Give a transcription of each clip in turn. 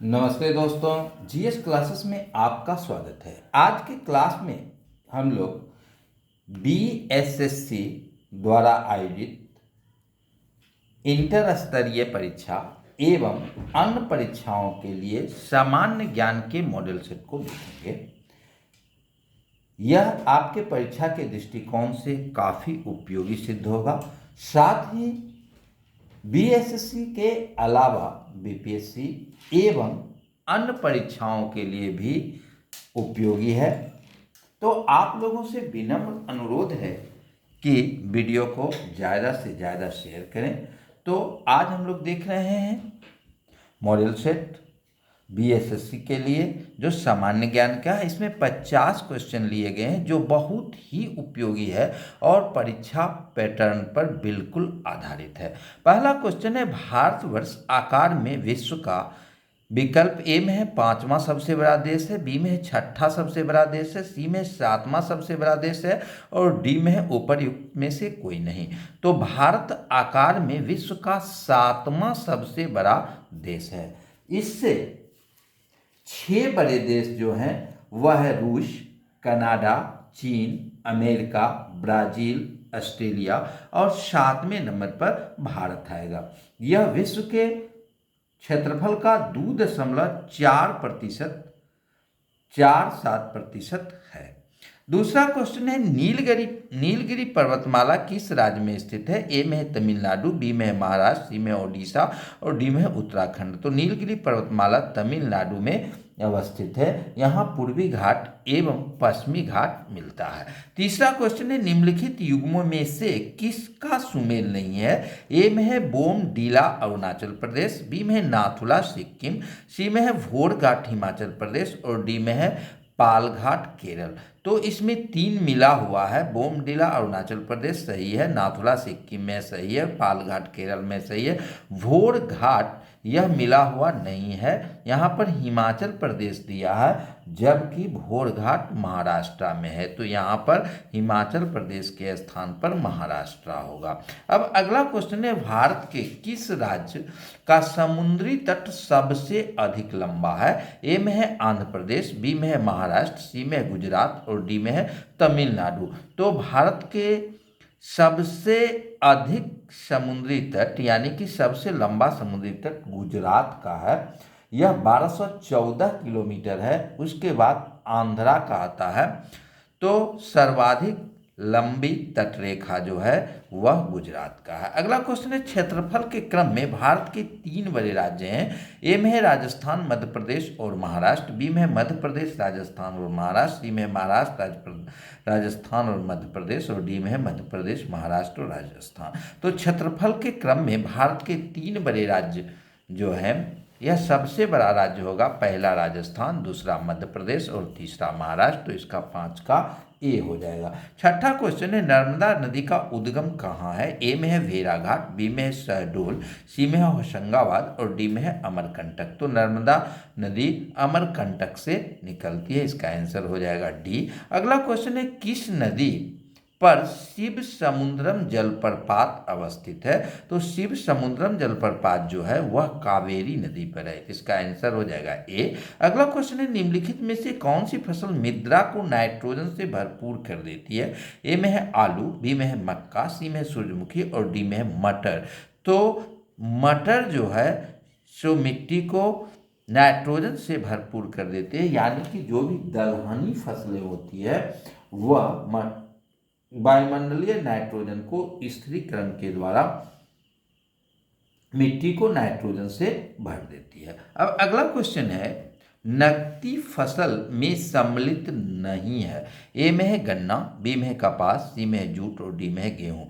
नमस्ते दोस्तों, GS classes में आपका स्वागत है। आज के क्लास में हम लोग बीएसएससी द्वारा आयोजित इंटर स्तरीय परीक्षा एवं अन्य परीक्षाओं के लिए सामान्य ज्ञान के मॉडल सेट को देखेंगे। यह आपके परीक्षा के दृष्टिकोण से काफ़ी उपयोगी सिद्ध होगा। साथ ही बीएसएससी के अलावा बीपीएससी एवं अन्य परीक्षाओं के लिए भी उपयोगी है। तो आप लोगों से विनम्र अनुरोध है कि वीडियो को ज़्यादा से ज़्यादा शेयर करें। तो आज हम लोग देख रहे हैं मॉडल सेट बीएसएससी के लिए जो सामान्य ज्ञान का है। इसमें 50 क्वेश्चन लिए गए हैं जो बहुत ही उपयोगी है और परीक्षा पैटर्न पर बिल्कुल आधारित है। पहला क्वेश्चन है, भारतवर्ष आकार में विश्व का विकल्प ए में है 5वां सबसे बड़ा देश है, बी में है 6ठा सबसे बड़ा देश है, सी में 7वां सबसे बड़ा देश है और डी में है उपर्युक्त में से कोई नहीं। तो भारत आकार में विश्व का 7वां सबसे बड़ा देश है। इससे 6 बड़े देश जो हैं वह है रूस, कनाडा, चीन, अमेरिका, ब्राज़ील, ऑस्ट्रेलिया और 7वें नंबर पर भारत आएगा। यह विश्व के क्षेत्रफल का 2.47% है। दूसरा क्वेश्चन है, नीलगिरी पर्वतमाला किस राज्य में स्थित है? ए में है तमिलनाडु, बी में है महाराष्ट्र, सी में है ओडिशा और डी में है उत्तराखंड। तो नीलगिरी पर्वतमाला तमिलनाडु में अवस्थित है। यहाँ पूर्वी घाट एवं पश्चिमी घाट मिलता है। तीसरा क्वेश्चन है, निम्नलिखित युग्मों में से किसका सुमेल नहीं है? ए में है बोमडीला अरुणाचल प्रदेश, बी में है नाथुला सिक्किम, सी में है घोड़घाट हिमाचल प्रदेश और डी में है पालघाट केरल। तो इसमें 3 मिला हुआ है। बोमडीला अरुणाचल प्रदेश सही है, नाथुला सिक्किम में सही है, पालघाट केरल में सही है। घोड़घाट यह मिला हुआ नहीं है, यहाँ पर हिमाचल प्रदेश दिया है जबकि घोड़घाट महाराष्ट्र में है। तो यहाँ पर हिमाचल प्रदेश के स्थान पर महाराष्ट्र होगा। अब अगला क्वेश्चन है, भारत के किस राज्य का समुद्री तट सबसे अधिक लंबा है? ए में है आंध्र प्रदेश, बी में है महाराष्ट्र, सी में है गुजरात और डी में है तमिलनाडु। तो भारत के सबसे अधिक समुद्री तट यानी कि सबसे लंबा समुद्री तट गुजरात का है। यह 1214 किलोमीटर है। उसके बाद आंध्रा का आता है। तो सर्वाधिक लंबी तटरेखा जो है वह गुजरात का है। अगला क्वेश्चन है, क्षेत्रफल के क्रम में भारत के 3 बड़े राज्य हैं। ए में है राजस्थान, मध्य प्रदेश और महाराष्ट्र, बी में है मध्य प्रदेश, राजस्थान और महाराष्ट्र, सी में है महाराष्ट्र, राजस्थान और मध्य प्रदेश और डी में है मध्य प्रदेश, महाराष्ट्र और राजस्थान। तो क्षेत्रफल के क्रम में भारत के 3 बड़े राज्य जो हैं, यह सबसे बड़ा राज्य होगा पहला राजस्थान, दूसरा मध्य प्रदेश और तीसरा महाराष्ट्र। तो इसका 5 का ए हो जाएगा। छठा क्वेश्चन है, नर्मदा नदी का उद्गम कहाँ है? ए में है भेड़ाघाट, बी में है शहडोल, सी में है होशंगाबाद और डी में है अमरकंटक। तो नर्मदा नदी अमरकंटक से निकलती है। इसका आंसर हो जाएगा डी। अगला क्वेश्चन है, किस नदी पर शिव समुद्रम जलप्रपात अवस्थित है? तो शिव समुद्रम जलप्रपात जो है वह कावेरी नदी पर है। इसका आंसर हो जाएगा ए। अगला क्वेश्चन है, निम्नलिखित में से कौन सी फसल मृदा को नाइट्रोजन से भरपूर कर देती है? ए में है आलू, बी में है मक्का, सी में है सूरजमुखी और डी में है मटर। तो मटर जो है सो मिट्टी को नाइट्रोजन से भरपूर कर देते हैं, यानी कि जो भी दलहनी फसलें होती है वह वायुमंडलीय नाइट्रोजन को स्थिरीकरण के द्वारा मिट्टी को नाइट्रोजन से भर देती है। अब अगला क्वेश्चन है, नकदी फसल में सम्मिलित नहीं है। ए में है गन्ना, बी में है कपास, सी में है जूट और डी में है गेहूं।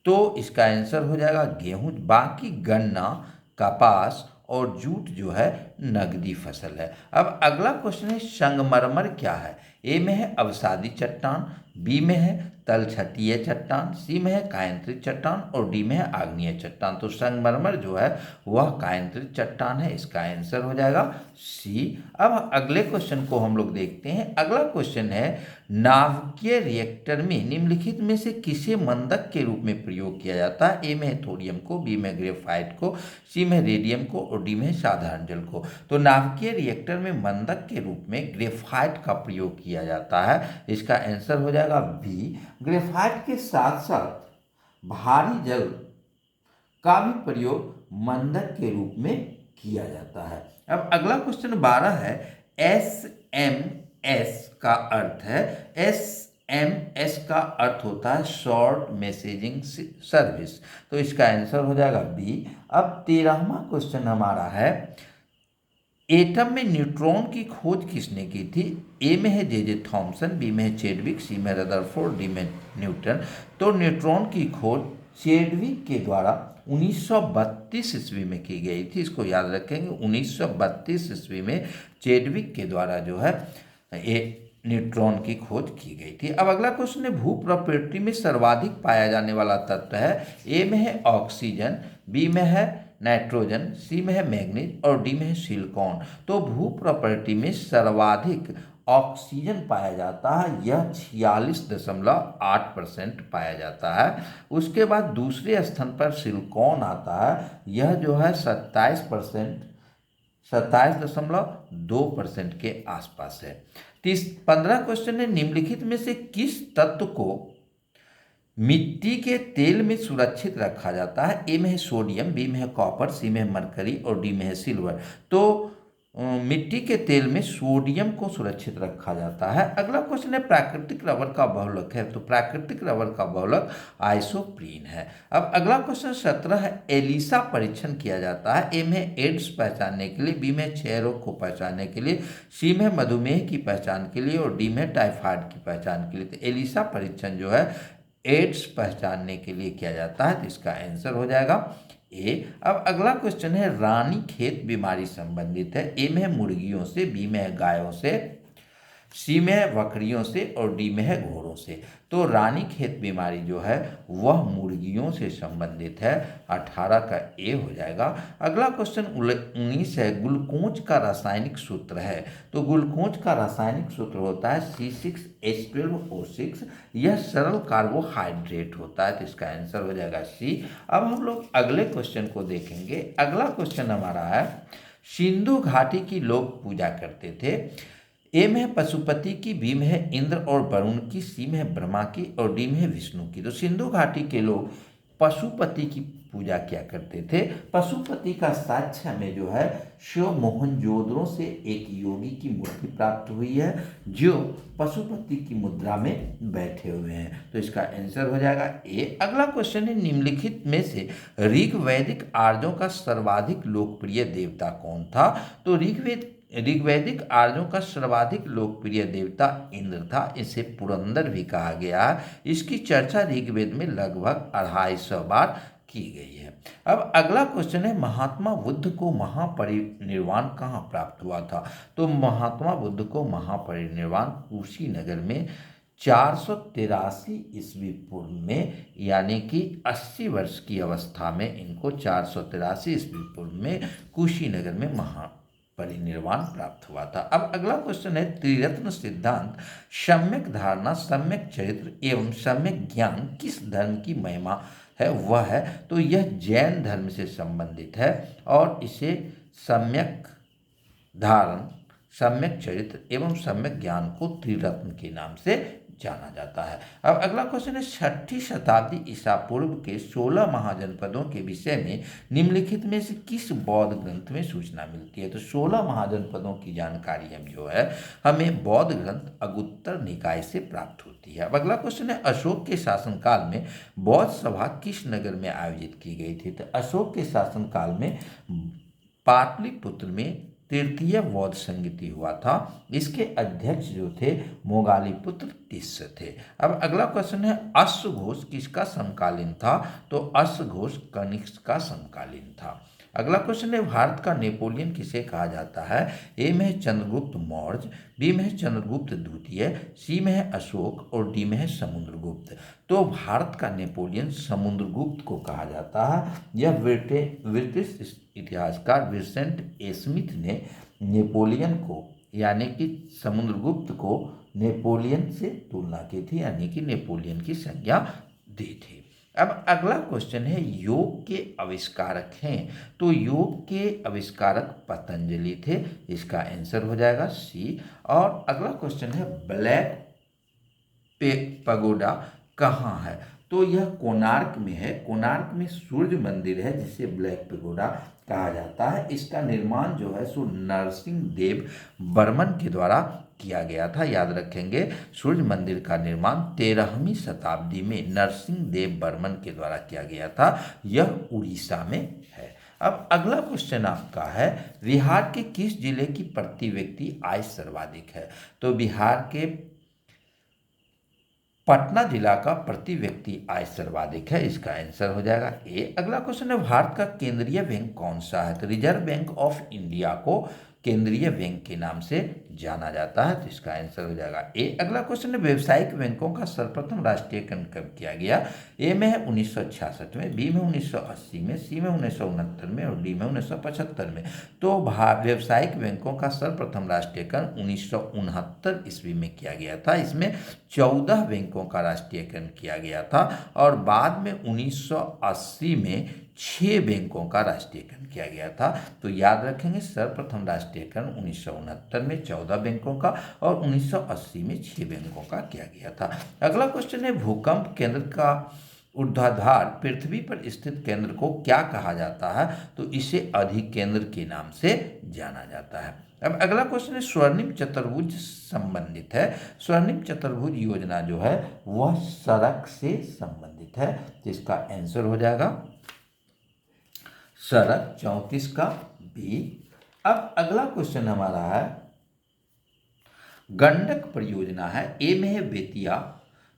तो इसका आंसर हो जाएगा गेहूं। बाकी गन्ना, कपास और जूट जो है नकदी फसल है। अब अगला क्वेश्चन है, संगमरमर क्या है? ए में है अवसादी चट्टान, बी में है तलछटीय चट्टान, सी में है कायांतरित चट्टान और डी में है आग्नेय चट्टान। तो संगमरमर जो है वह कायांतरित चट्टान है, इसका आंसर हो जाएगा सी। अब अगले क्वेश्चन को हम लोग देखते हैं। अगला क्वेश्चन है नाभिकीय रिएक्टर में निम्नलिखित में से किसे मंदक के रूप में प्रयोग किया जाता है? ए में है थोरियम को, बी में ग्रेफाइट को, सी में रेडियम को और डी में साधारण जल को। तो नाभिकीय रिएक्टर में मंदक के रूप में ग्रेफाइट का प्रयोग किया जाता है, इसका आंसर हो जाएगा बी। ग्रेफाइट के साथ साथ भारी जल का भी प्रयोग मंदक के रूप में किया जाता है। अब अगला क्वेश्चन 12 है SMS का अर्थ है, SMS का अर्थ होता है शॉर्ट मैसेजिंग सर्विस, तो इसका आंसर हो जाएगा बी। अब 13वां क्वेश्चन हमारा है एटम में न्यूट्रॉन की खोज किसने की थी? ए में है जे थॉमसन, बी में है चेडविक, सी में रदरफोर्ड, डी में न्यूटन। तो न्यूट्रॉन की खोज चेडविक के द्वारा 1932 ईस्वी में की गई थी, इसको याद रखेंगे। 1932 ईस्वी में चेडविक के द्वारा जो है ये न्यूट्रॉन की खोज की गई थी। अब अगला क्वेश्चन है भू प्रॉपर्टी में सर्वाधिक पाया जाने वाला तत्व है। ए में है ऑक्सीजन, बी में है नाइट्रोजन, सी में है मैग्नीज और डी में है सिलिकॉन। तो भू प्रॉपर्टी में सर्वाधिक ऑक्सीजन पाया जाता है, यह 46.8% पाया जाता है। उसके बाद दूसरे स्थान पर सिलिकॉन आता है, यह जो है 27.2% के आसपास है। 15 क्वेश्चन है निम्नलिखित में से किस तत्व को मिट्टी के तेल में सुरक्षित रखा जाता है? ए में है सोडियम, बी में है कॉपर, सी में है मरकरी और डी में है सिल्वर। तो मिट्टी के तेल में सोडियम को सुरक्षित रखा जाता है। अगला क्वेश्चन है प्राकृतिक रबर का बहुलक है, तो प्राकृतिक रबर का बहुलक आइसोप्रीन है। अब अगला क्वेश्चन 17 है एलिसा परीक्षण किया जाता है। ए में एड्स पहचानने के लिए, बी में क्षय रोग को पहचानने के लिए, सी में मधुमेह की पहचान के लिए और डी में टाइफाइड की पहचान के लिए। तो एलिसा परीक्षण जो है एड्स पहचानने के लिए किया जाता है, तो इसका आंसर हो जाएगा ए। अब अगला क्वेश्चन है रानी खेत बीमारी संबंधित है। ए में है मुर्गियों से, बी में है गायों से, सी में है बकरियों से और डी में है घोड़ों से। तो रानी खेत बीमारी जो है वह मुर्गियों से संबंधित है, 18 का ए हो जाएगा। अगला क्वेश्चन 19 है ग्लूकोज का रासायनिक सूत्र है। तो ग्लूकोज का रासायनिक सूत्र होता है C6H12O6, यह सरल कार्बोहाइड्रेट होता है, तो इसका आंसर हो जाएगा सी। अब हम लोग अगले क्वेश्चन को देखेंगे। अगला क्वेश्चन हमारा है सिंधु घाटी की लोग पूजा करते थे। ए में है पशुपति की, बी में है इंद्र और वरुण की, सी में है ब्रह्मा की और डी में है विष्णु की। तो सिंधु घाटी के लोग पशुपति की पूजा किया करते थे। पशुपति का साक्ष्य हमें जो है शिव मोहनजोदड़ो से एक योगी की मूर्ति प्राप्त हुई है जो पशुपति की मुद्रा में बैठे हुए हैं, तो इसका आंसर हो जाएगा ए। अगला क्वेश्चन है निम्नलिखित में से ऋग्वैदिक आर्यों का सर्वाधिक लोकप्रिय देवता कौन था? तो ऋग्वैदिक आर्यों का सर्वाधिक लोकप्रिय देवता इंद्र था, इसे पुरंदर भी कहा गया है। इसकी चर्चा ऋग्वेद में लगभग 250 बार की गई है। अब अगला क्वेश्चन है महात्मा बुद्ध को महापरिनिर्वाण कहाँ प्राप्त हुआ था? तो महात्मा बुद्ध को महापरिनिर्वाण कुशीनगर में 483 ईस्वी पूर्व में, यानी कि 80 वर्ष की अवस्था में इनको 483 ईस्वी पूर्व में कुशीनगर में परिनिर्वाण प्राप्त हुआ था। अब अगला क्वेश्चन है त्रिरत्न सिद्धांत सम्यक धारणा, सम्यक चरित्र एवं सम्यक ज्ञान किस धर्म की महिमा है वह है? तो यह जैन धर्म से संबंधित है और इसे सम्यक धारण, सम्यक चरित्र एवं सम्यक ज्ञान को त्रिरत्न के नाम से जाना जाता है। अब अगला क्वेश्चन है 6ठी शताब्दी ईसा पूर्व के 16 महाजनपदों के विषय में निम्नलिखित में से किस बौद्ध ग्रंथ में सूचना मिलती है? तो 16 महाजनपदों की जानकारी हम जो है हमें बौद्ध ग्रंथ अगुत्तर निकाय से प्राप्त होती है। अब अगला क्वेश्चन है अशोक के शासनकाल में बौद्ध सभा किस नगर में आयोजित की गई थी? तो अशोक के शासनकाल में पाटलिपुत्र में तृतीय बौद्ध संगीति हुआ था। इसके अध्यक्ष जो थे मोगालीपुत्र तिस्स थे। अब अगला क्वेश्चन है अश्वघोष किसका समकालीन था? तो अश्वघोष कनिष्क का समकालीन था। अगला क्वेश्चन है भारत का नेपोलियन किसे कहा जाता है? ए में है चंद्रगुप्त मौर्य, बी में है चंद्रगुप्त द्वितीय, सी में है अशोक और डी में है समुद्रगुप्त। तो भारत का नेपोलियन समुद्रगुप्त को कहा जाता है। यह ब्रिटिश इतिहासकार विंसेंट ए स्मिथ ने नेपोलियन को यानी कि समुद्रगुप्त को नेपोलियन से तुलना की थी, यानी कि नेपोलियन की संज्ञा दी थी। अब अगला क्वेश्चन है योग के आविष्कारक हैं, तो योग के आविष्कारक पतंजलि थे, इसका आंसर हो जाएगा सी। और अगला क्वेश्चन है ब्लैक पगोडा कहाँ है? तो यह कोणार्क में है। कोणार्क में सूर्य मंदिर है जिसे ब्लैक पगोडा कहा जाता है। इसका निर्माण जो है सो नरसिंह देव बर्मन के द्वारा किया गया था। याद रखेंगे, सूर्य मंदिर का निर्माण 13वीं शताब्दी में नरसिंह देव बर्मन के द्वारा किया गया था। यह उड़ीसा में है। अब अगला क्वेश्चन आपका है बिहार के किस जिले की प्रति व्यक्ति आय सर्वाधिक है? तो बिहार के पटना जिला का प्रति व्यक्ति आय सर्वाधिक है, इसका आंसर हो जाएगा ए। अगला क्वेश्चन है भारत का केंद्रीय बैंक कौन सा है? तो रिजर्व बैंक ऑफ इंडिया को केंद्रीय बैंक के नाम से जाना जाता है, तो इसका आंसर हो जाएगा ए। अगला क्वेश्चन है व्यावसायिक बैंकों का सर्वप्रथम राष्ट्रीयकरण कब किया गया? ए में है 1966 में, बी में 1980 में, सी में 1969 में और डी में 1975 में। तो व्यावसायिक बैंकों का सर्वप्रथम राष्ट्रीयकरण 1969 ईस्वी में किया गया था। इसमें 14 बैंकों का राष्ट्रीयकरण किया गया था और बाद में 1980 में 6 बैंकों का राष्ट्रीयकरण किया गया था। तो याद रखेंगे सर्वप्रथम राष्ट्रीयकरण 1969 में 14 बैंकों का और 1980 में 6 बैंकों का किया गया था। अगला क्वेश्चन है भूकंप केंद्र का ऊर्ध्वाधर पृथ्वी पर स्थित केंद्र को क्या कहा जाता है? तो इसे अधिकेंद्र के नाम से जाना जाता है। अब अगला क्वेश्चन है स्वर्णिम चतुर्भुज संबंधित है। स्वर्णिम चतुर्भुज योजना जो है वह सड़क से संबंधित है, जिसका आंसर हो जाएगा सड़क 34 का बी। अब अगला क्वेश्चन हमारा है गंडक परियोजना है। ए में है बेतिया,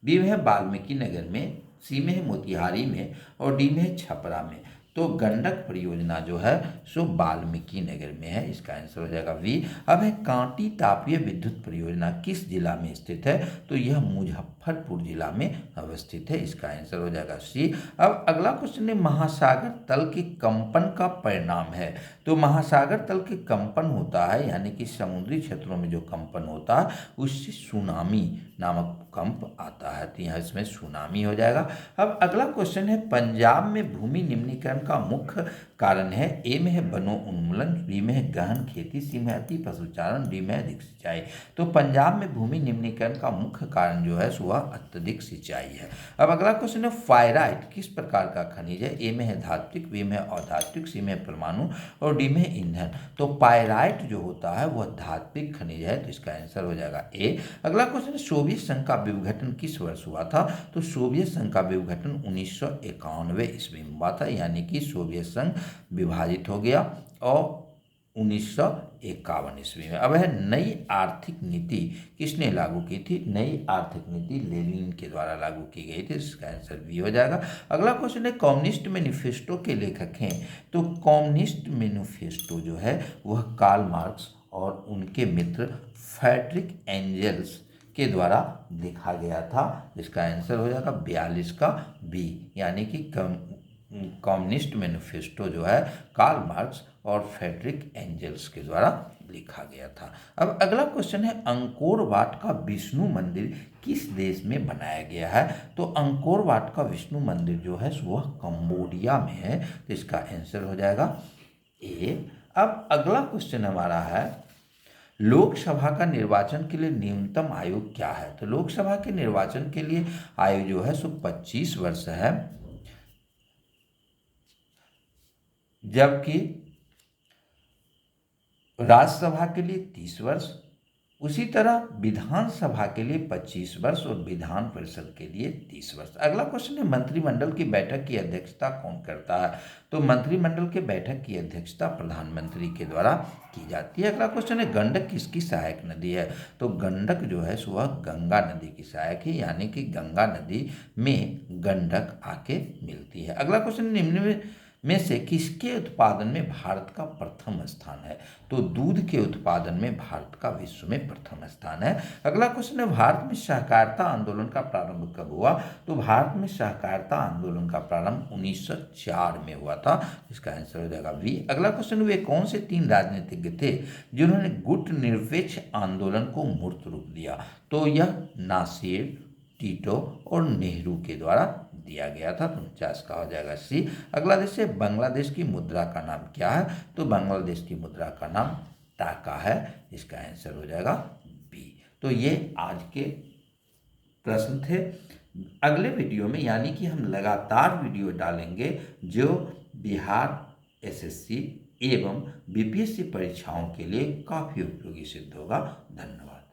बी में है वाल्मीकि नगर में, सी में है मोतिहारी में और डी में है छपरा में। तो गंडक परियोजना जो है सो वाल्मीकि नगर में है, इसका आंसर हो जाएगा वी। अब है कांटी तापीय विद्युत परियोजना किस जिला में स्थित है? तो यह मुजफ्फरपुर जिला में अवस्थित है, इसका आंसर हो जाएगा सी। अब अगला क्वेश्चन है महासागर तल के कंपन का परिणाम है। तो महासागर तल के कंपन होता है यानी कि समुद्री क्षेत्रों में जो कंपन होता है उससे सुनामी नामक भूकंप आता है, तो यहाँ इसमें सुनामी हो जाएगा। अब अगला क्वेश्चन है पंजाब में भूमि निम्नीकरण का मुख्य कारण है। ए में है वनोन्मूलन, बी में है गहन खेती, सी में अति पशुचारण, डी में अधिक सिंचाई। तो पंजाब में भूमि निम्नीकरण का मुख्य कारण जो है वह अत्यधिक सिंचाई है। अब अगला क्वेश्चन है फायराइट किस प्रकार का खनिज है? ए में है धात्विक, बी में है अधात्विक, सी में परमाणु और डी में है ईंधन। तो पायराइट जो होता है वह धात्विक खनिज है, तो इसका आंसर हो जाएगा ए। अगला क्वेश्चन है सोवियत संघ का विघटन किस वर्ष हुआ था? तो सोवियत संघ का विघटन 1991 ईस्वी में हुआ था, यानी कि सोवियत संघ विभाजित हो गया और 1951 ईस्वी में। अब है नई आर्थिक नीति किसने लागू की थी? नई आर्थिक नीति लेनिन के द्वारा लागू की गई थी, इसका आंसर बी हो जाएगा। अगला क्वेश्चन है कम्युनिस्ट मैनिफेस्टो के लेखक हैं। तो कम्युनिस्ट मैनिफेस्टो जो है वह कार्ल मार्क्स और उनके मित्र फ्रेडरिक एंजल्स के द्वारा लिखा गया था, जिसका आंसर हो जाएगा 42 का बी, यानी कि कम्युनिस्ट मैनिफेस्टो जो है कार्ल मार्क्स और फ्रेडरिक एंजल्स के द्वारा लिखा गया था। अब अगला क्वेश्चन है अंकोर वाट का विष्णु मंदिर किस देश में बनाया गया है? तो अंकोर वाट का विष्णु मंदिर जो है वह कंबोडिया में है, तो इसका आंसर हो जाएगा ए। अब अगला क्वेश्चन हमारा है लोकसभा का निर्वाचन के लिए न्यूनतम आयु क्या है? तो लोकसभा के निर्वाचन के लिए आयु जो है सो 25 वर्ष है, जबकि राज्यसभा के लिए 30 वर्ष, उसी तरह विधानसभा के लिए 25 वर्ष और विधान परिषद के लिए 30 वर्ष। अगला क्वेश्चन है मंत्रिमंडल की बैठक की अध्यक्षता कौन करता है? तो मंत्रिमंडल के बैठक की अध्यक्षता प्रधानमंत्री के द्वारा की जाती है। अगला क्वेश्चन है गंडक किसकी सहायक नदी है? तो गंडक जो है वह गंगा नदी की सहायक है, यानी कि गंगा नदी में गंडक आके मिलती है। अगला क्वेश्चन निम्न में से किसके उत्पादन में भारत का प्रथम स्थान है? तो दूध के उत्पादन में भारत का विश्व में प्रथम स्थान है। अगला क्वेश्चन है, भारत में सहकारिता आंदोलन का प्रारंभ कब हुआ? तो भारत में सहकारिता आंदोलन का प्रारंभ 1904 में हुआ था। इसका आंसर हो जाएगा बी। अगला क्वेश्चन, वे कौन से 3 राजनीतिज्ञ थे जिन्होंने गुट निरपेक्ष आंदोलन को मूर्त रूप दिया? तो यह नासिर, टीटो और नेहरू के द्वारा दिया गया था। तो 49 का हो जाएगा सी। अगला देश है, बांग्लादेश की मुद्रा का नाम क्या है? तो बांग्लादेश की मुद्रा का नाम टाका है। इसका आंसर हो जाएगा बी। तो ये आज के प्रश्न थे। अगले वीडियो में यानी कि हम लगातार वीडियो डालेंगे जो बिहार एसएससी एवं बीपीएससी परीक्षाओं के लिए काफ़ी उपयोगी सिद्ध होगा। धन्यवाद।